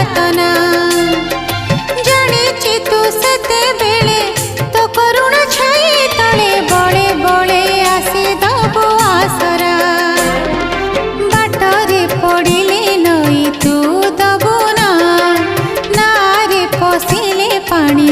यातना जानी तू सेते बेले तो करुणा छाई तले बड़े बड़े आसी दबो आसरा बाटरे पड़िले नई तू दबो ना नारे पशिले पानी